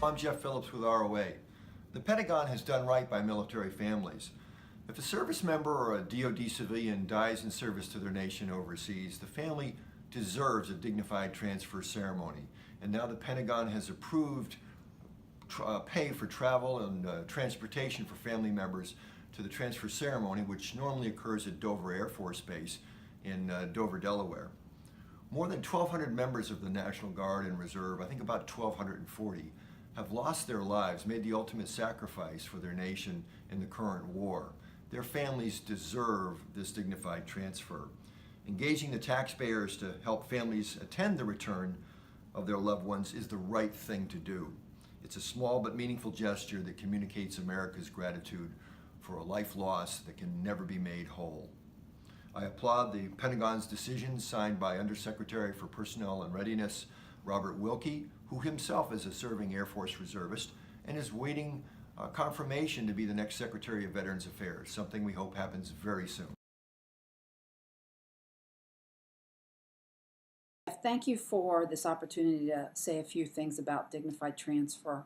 I'm Jeff Phillips with ROA. The Pentagon has done right by military families. If a service member or a DoD civilian dies in service to their nation overseas, the family deserves a dignified transfer ceremony. And now the Pentagon has approved pay for travel and transportation for family members to the transfer ceremony, which normally occurs at Dover Air Force Base in Dover, Delaware. More than 1,200 members of the National Guard and Reserve, I think about 1,240, have lost their lives, made the ultimate sacrifice for their nation in the current war. Their families deserve this dignified transfer. Engaging the taxpayers to help families attend the return of their loved ones is the right thing to do. It's a small but meaningful gesture that communicates America's gratitude for a life lost that can never be made whole. I applaud the Pentagon's decision signed by Undersecretary for Personnel and Readiness, Robert Wilkie, who himself is a serving Air Force reservist and is waiting confirmation to be the next Secretary of Veterans Affairs, something we hope happens very soon. Thank you for this opportunity to say a few things about dignified transfer.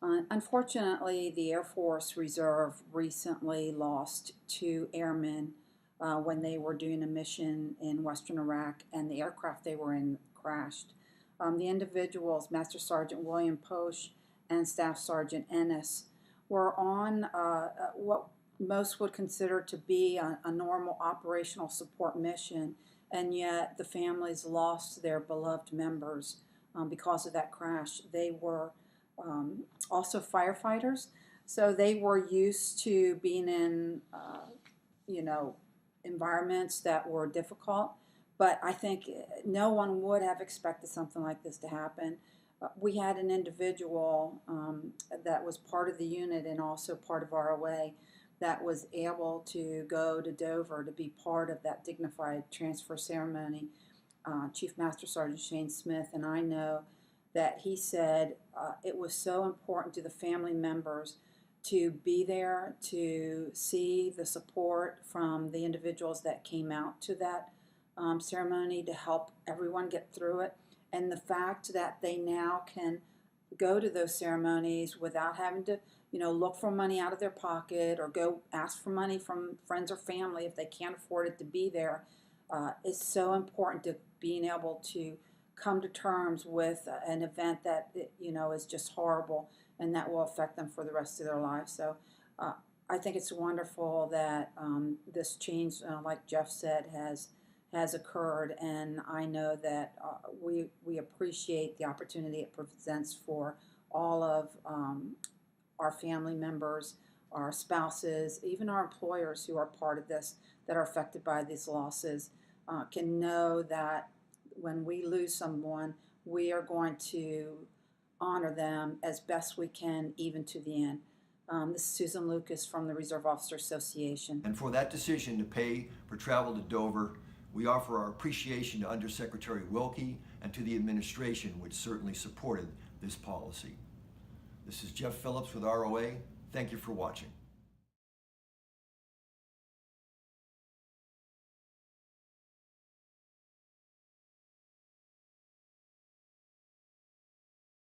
Unfortunately, the Air Force Reserve recently lost 2 airmen when they were doing a mission in western Iraq, and the aircraft they were in crashed. The individuals, Master Sergeant William Posh and Staff Sergeant Ennis, were on what most would consider to be a normal operational support mission, and yet the families lost their beloved members because of that crash. They were also firefighters, so they were used to being in, environments that were difficult, but I think no one would have expected something like this to happen. We had an individual that was part of the unit and also part of ROA that was able to go to Dover to be part of that dignified transfer ceremony, Chief Master Sergeant Shane Smith, and I know that he said it was so important to the family members to be there, to see the support from the individuals that came out to that ceremony to help everyone get through it, and the fact that they now can go to those ceremonies without having to look for money out of their pocket or go ask for money from friends or family if they can't afford it to be there is so important to being able to come to terms with an event that is just horrible and that will affect them for the rest of their lives. So I think it's wonderful that this change, like Jeff said, has occurred, and I know that we appreciate the opportunity it presents for all of our family members, our spouses, even our employers who are part of this, that are affected by these losses, can know that when we lose someone, we are going to honor them as best we can, even to the end. This is Susan Lucas from the Reserve Officer Association. And for that decision to pay for travel to Dover, we offer our appreciation to Undersecretary Wilkie and to the administration, which certainly supported this policy. This is Jeff Phillips with ROA. Thank you for watching.